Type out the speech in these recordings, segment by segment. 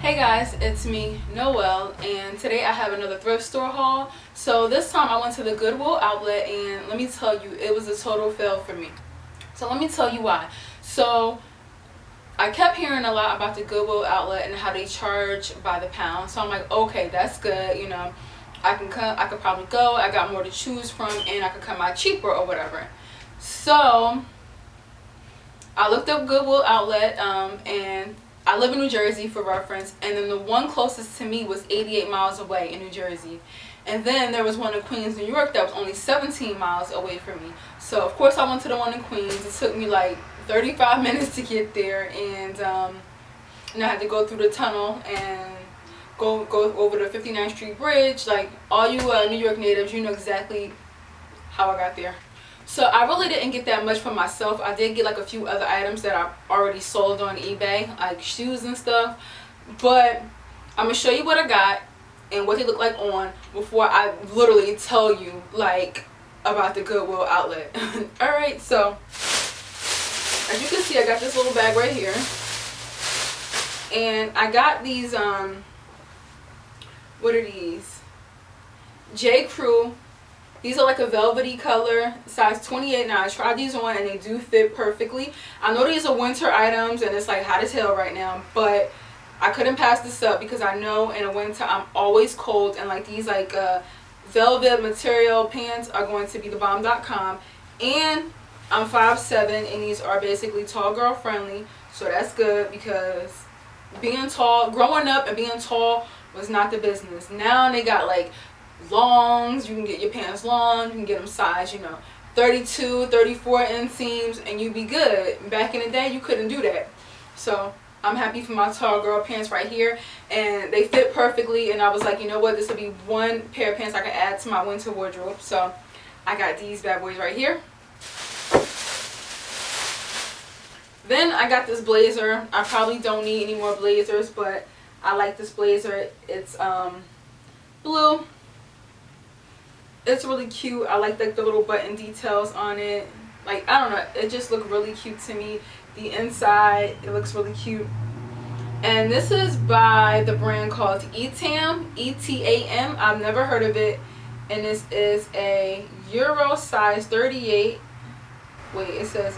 Hey guys, it's me, Noel, and today I have another thrift store haul. So this time I went to the Goodwill outlet, and let me tell you, it was a total fail for me. So let me tell you why. So I kept hearing a lot about the Goodwill outlet and how they charge by the pound. So I'm like, okay, that's good, you know. I could probably go. I got more to choose from, and I could come out cheaper or whatever. So I looked up Goodwill outlet, and I live in New Jersey for reference, and then the one closest to me was 88 miles away in New Jersey. And then there was one in Queens, New York that was only 17 miles away from me. So of course I went to the one in Queens. It took me like 35 minutes to get there, and I had to go through the tunnel and go over the 59th Street Bridge. Like all you New York natives, you know exactly how I got there. So I really didn't get that much for myself. I did get like a few other items that I already sold on eBay, like shoes and stuff. But I'm going to show you what I got and what they look like on before I literally tell you like about the Goodwill outlet. Alright, so as you can see, I got this little bag right here. And I got these, what are these? J. Crew. These are like a velvety color, size 28. Now I tried these on and they do fit perfectly. I know these are winter items and it's like hot as hell right now, but I couldn't pass this up because I know in the winter I'm always cold, and like these like velvet material pants are going to be the bomb.com. And I'm 5'7", and these are basically tall girl friendly, so that's good because being tall, growing up and being tall was not the business. Now they got like longs, you can get your pants long, you can get them size, you know, 32, 34 inseams, and you be good. Back in the day, you couldn't do that. So I'm happy for my tall girl pants right here, and they fit perfectly. And I was like, you know what, this will be one pair of pants I can add to my winter wardrobe. So I got these bad boys right here. Then I got this blazer. I probably don't need any more blazers, but I like this blazer. It's blue. It's really cute. I like the little button details on it. Like, I don't know, it just looked really cute to me. The inside, it looks really cute. And this is by the brand called Etam, E-T-A-M. I've never heard of it. And this is a Euro size 38. Wait, it says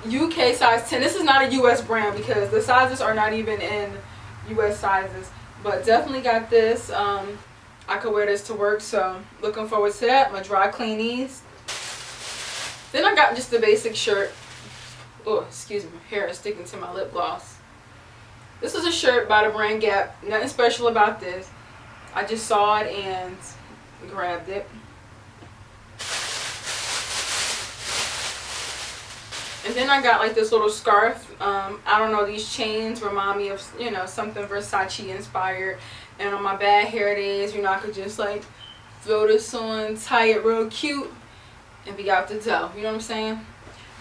UK size 10. This is not a US brand because the sizes are not even in US sizes. But definitely got this. I could wear this to work, so looking forward to that. I'm going to dry clean these. Then I got just the basic shirt. Oh, excuse me, my hair is sticking to my lip gloss. This is a shirt by the brand Gap. Nothing special about this. I just saw it and grabbed it. And then I got like this little scarf. I don't know, these chains remind me of, you know, something Versace inspired. And on my bag, here it is. You know, I could just like throw this on, tie it real cute, and be out the door. You know what I'm saying?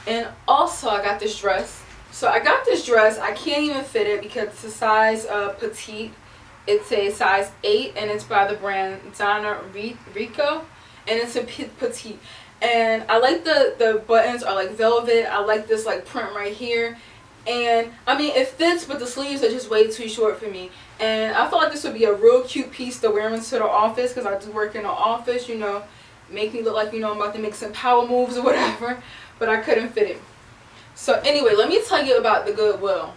And also I got this dress. So I got this dress. I can't even fit it because it's a size petite. It's a size 8, and it's by the brand Donna Rico, and it's a petite. And I like the buttons are like velvet. I like this like print right here. And I mean, it fits, but the sleeves are just way too short for me. And I felt like this would be a real cute piece to wear into the office, because I do work in the office, you know, make me look like, you know, I'm about to make some power moves or whatever. But I couldn't fit it. So anyway, let me tell you about the Goodwill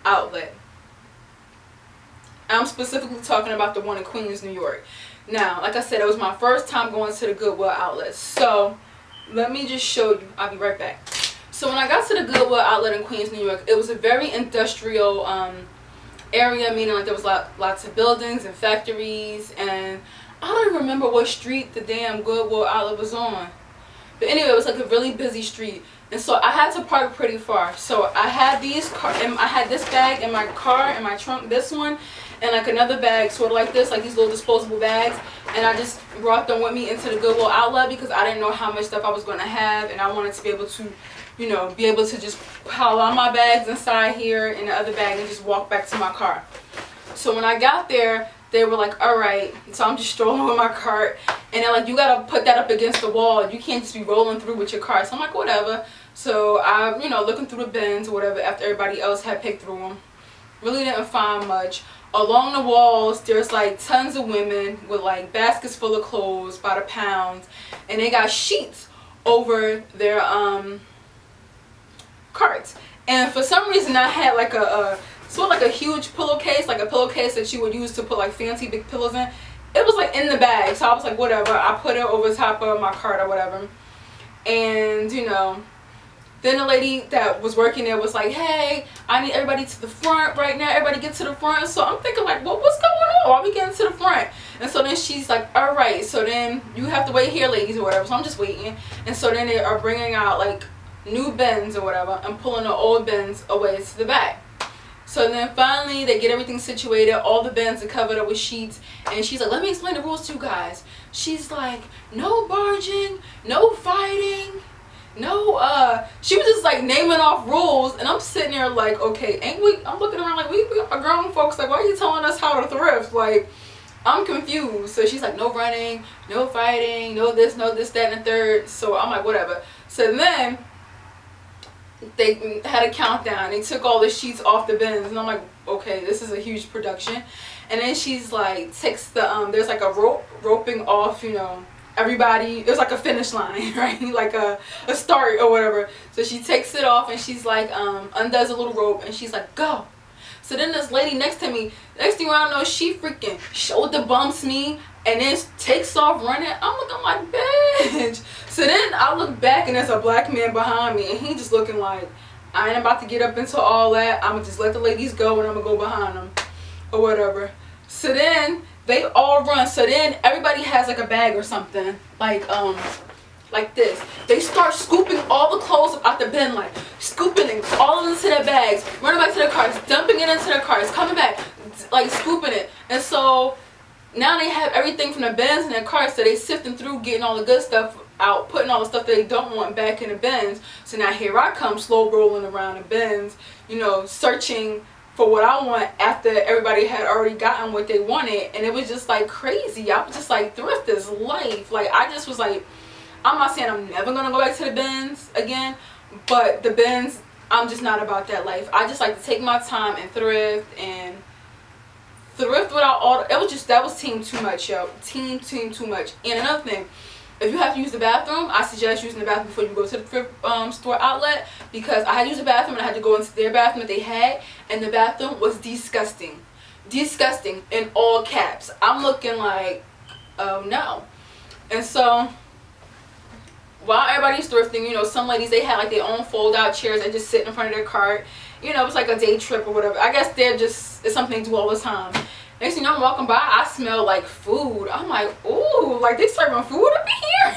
outlet. I'm specifically talking about the one in Queens, New York. Now, like I said, it was my first time going to the Goodwill outlet. So let me just show you. I'll be right back. So when I got to the Goodwill outlet in Queens, New York, it was a very industrial area, meaning like there was lots of buildings and factories, and I don't even remember what street the damn Goodwill outlet was on. But anyway, it was like a really busy street, and so I had to park pretty far. So I had I had this bag in my car, in my trunk, this one, and like another bag sort of like this, like these little disposable bags, and I just brought them with me into the Goodwill outlet because I didn't know how much stuff I was going to have, and I wanted to be able to, you know, be able to just pile all my bags inside here in the other bag and just walk back to my car. So when I got there, they were like, alright, so I'm just strolling with my cart, and they're like, you gotta put that up against the wall, you can't just be rolling through with your cart. So I'm like, whatever. So I'm, you know, looking through the bins or whatever after everybody else had picked through them. Really didn't find much. Along the walls, there's like tons of women with like baskets full of clothes by the pounds, and they got sheets over their carts. And for some reason, I had like a sort of like a huge pillowcase, like a pillowcase that you would use to put like fancy big pillows in. It was like in the bag, so I was like, whatever. I put it over top of my cart or whatever. And you know, then the lady that was working there was like, hey, I need everybody to the front right now. Everybody get to the front. So I'm thinking like, well, what's going on? Why are we getting to the front? And so then she's like, all right, so then you have to wait here, ladies, or whatever. So I'm just waiting. And so then they are bringing out like new bins or whatever and pulling the old bins away to the back. So then finally they get everything situated. All the bins are covered up with sheets. And she's like, let me explain the rules to you guys. She's like, no barging, no fighting. No, she was just like naming off rules, and I'm sitting there like, okay, ain't we? I'm looking around like we are grown folks. Like, why are you telling us how to thrift? Like, I'm confused. So she's like, no running, no fighting, no this, that, and the third. So I'm like, whatever. So then they had a countdown. They took all the sheets off the bins, and I'm like, okay, this is a huge production. And then she's like, takes the there's like a roping off, you know. Everybody, it was like a finish line, right? Like a start or whatever. So she takes it off and she's like, undoes a little rope and she's like, go. So then this lady next to me, next thing I know, she freaking shoulder bumps me and then takes off running. I'm looking like, bitch. So then I look back and there's a black man behind me and he just looking like, I ain't about to get up into all that. I'm gonna just let the ladies go and I'm gonna go behind them or whatever. So then they all run. So then everybody has like a bag or something, like this. They start scooping all the clothes out the bin, like scooping it all into their bags, running back to their cars, dumping it into their cars, coming back, like scooping it. And so now they have everything from the bins and their cars, so they sifting through, getting all the good stuff out, putting all the stuff that they don't want back in the bins. So now here I come, slow rolling around the bins, you know, searching for what I want after everybody had already gotten what they wanted. And it was just like crazy. I was just like, thrift is life. Like, I just was like, I'm not saying I'm never gonna go back to the bins again, but the bins, I'm just not about that life. I just like to take my time and thrift without all it was just, that was team too much, yo. Team too much. And another thing, if you have to use the bathroom, I suggest using the bathroom before you go to the thrift store outlet, because I had to use the bathroom and I had to go into their bathroom that they had, and the bathroom was disgusting. Disgusting in all caps. I'm looking like, oh no. And so while everybody's thrifting, you know, some ladies, they had like their own fold out chairs and just sit in front of their cart. You know, it was like a day trip or whatever. I guess they're just, it's something they do all the time. Next thing you know, I'm walking by, I smell like food. I'm like, ooh, like they serving food up in here.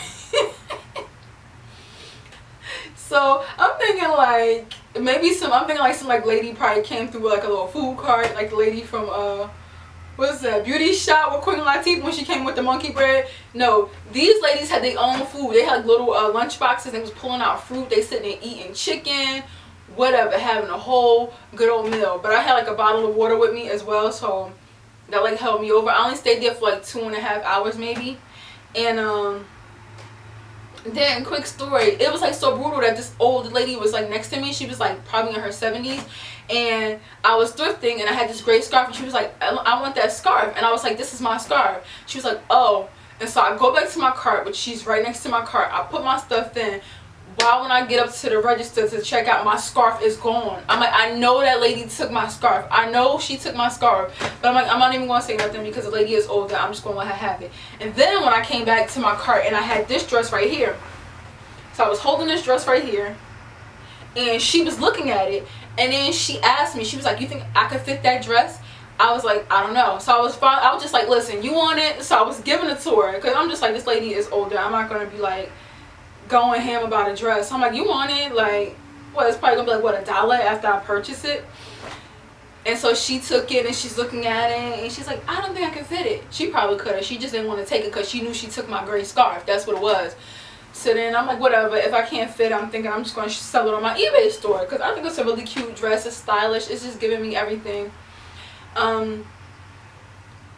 So I'm thinking like, maybe I'm thinking like some like lady probably came through with like a little food cart, like the lady from what's that, Beauty Shop with Queen Latifah when she came with the monkey bread. No, these ladies had their own food. They had like little lunch boxes. They was pulling out fruit. They sitting there eating chicken, whatever, having a whole good old meal. But I had like a bottle of water with me as well, so that like held me over. I only stayed there for like 2.5 hours maybe. And then quick story, it was like so brutal that this old lady was like next to me. She was like probably in her 70s, and I was thrifting and I had this gray scarf, and she was like, I want that scarf. And I was like, this is my scarf. She was like, oh. And so I go back to my cart, which she's right next to my cart. I put my stuff in. While when I get up to the register to check out, my scarf is gone. I'm like, I know that lady took my scarf. I know she took my scarf. But I'm like, I'm not even going to say nothing because the lady is older. I'm just going to let her have it. And then when I came back to my cart and I had this dress right here. So I was holding this dress right here. And she was looking at it. And then she asked me, she was like, you think I could fit that dress? I was like, I don't know. So I was just like, listen, you want it? So I was giving it to her. Because I'm just like, this lady is older. I'm not going to be like going ham about a dress. I'm like, you want it? Like, well, it's probably gonna be like what, $1 after I purchase it. And so she took it and she's looking at it and she's like, I don't think I can fit it. She probably could have. She just didn't want to take it because she knew she took my gray scarf. That's what it was. So then I'm like, whatever. If I can't fit it, I'm thinking I'm just going to sell it on my eBay store because I think it's a really cute dress. It's stylish. It's just giving me everything.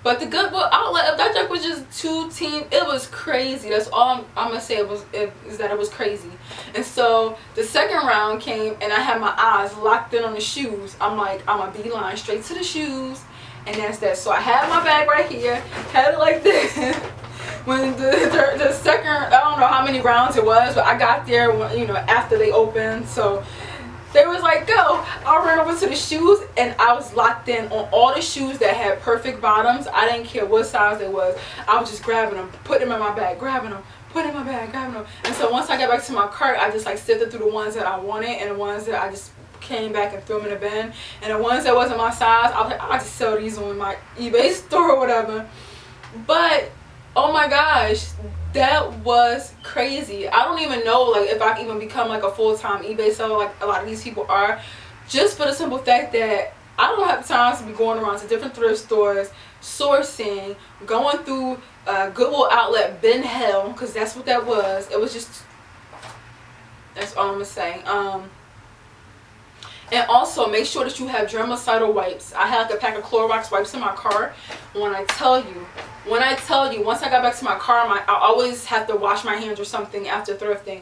But the Goodwill outlet of that junk was just too teen. It was crazy. That's all I'm gonna say. Is that it was crazy. And so the second round came, and I had my eyes locked in on the shoes. I'm like, I'm a beeline straight to the shoes, and that's that. So I had my bag right here, had it like this. When the second, I don't know how many rounds it was, but I got there when, you know, after they opened. So they was like, go. I ran over to the shoes, and I was locked in on all the shoes that had perfect bottoms. I didn't care what size they was. I was just grabbing them, putting them in my bag, grabbing them, putting them in my bag, grabbing them. And so once I got back to my cart, I just like sifted through the ones that I wanted, and the ones that I just came back and threw them in the bin. And the ones that wasn't my size, I was like, I'll just sell these on my eBay store or whatever. But oh my gosh, that was crazy. I don't even know like if I can even become like a full-time eBay seller like a lot of these people are, just for the simple fact that I don't have time to be going around to different thrift stores, sourcing, going through Goodwill outlet bin hell, because that's what that was. It was just, that's all I'm gonna say. And also make sure that you have germicidal wipes. I had like a pack of Clorox wipes in my car. When I tell you, once I got back to my car, I always have to wash my hands or something after thrifting.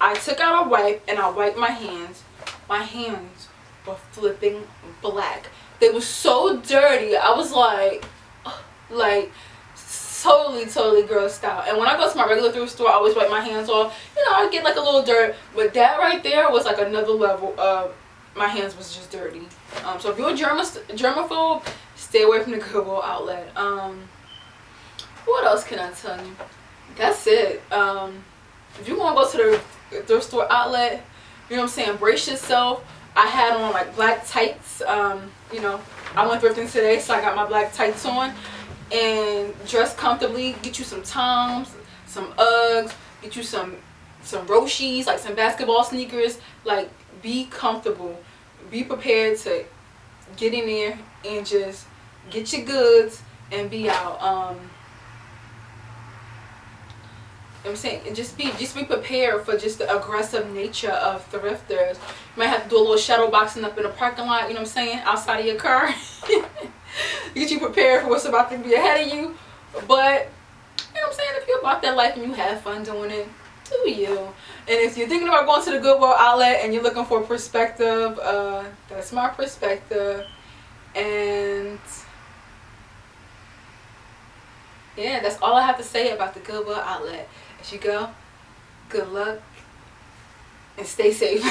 I took out a wipe and I wiped my hands. My hands were flipping black. They were so dirty. I was like totally grossed out. And when I go to my regular thrift store, I always wipe my hands off. You know, I get like a little dirt, but that right there was like another level of my hands was just dirty. So if you're a germaphobe, stay away from the Goodwill outlet. What else can I tell you? That's it. If you want to go to the thrift store outlet, you know what I'm saying, brace yourself. I had on like black tights. You know, I went thrifting today, so I got my black tights on. And dress comfortably. Get you some Toms, some Uggs, get you some Roshis, like some basketball sneakers. Like, be comfortable. Be prepared to get in there and just get your goods and be out. I'm saying, just be prepared for just the aggressive nature of thrifters. You might have to do a little shadow boxing up in the parking lot, you know what I'm saying, outside of your car. Get you prepared for what's about to be ahead of you. But, you know what I'm saying, if you're about that life and you have fun doing it, do you. And if you're thinking about going to the Goodwill outlet and you're looking for perspective, that's my perspective. And yeah, that's all I have to say about the Goodwill outlet. As you go, good luck and stay safe.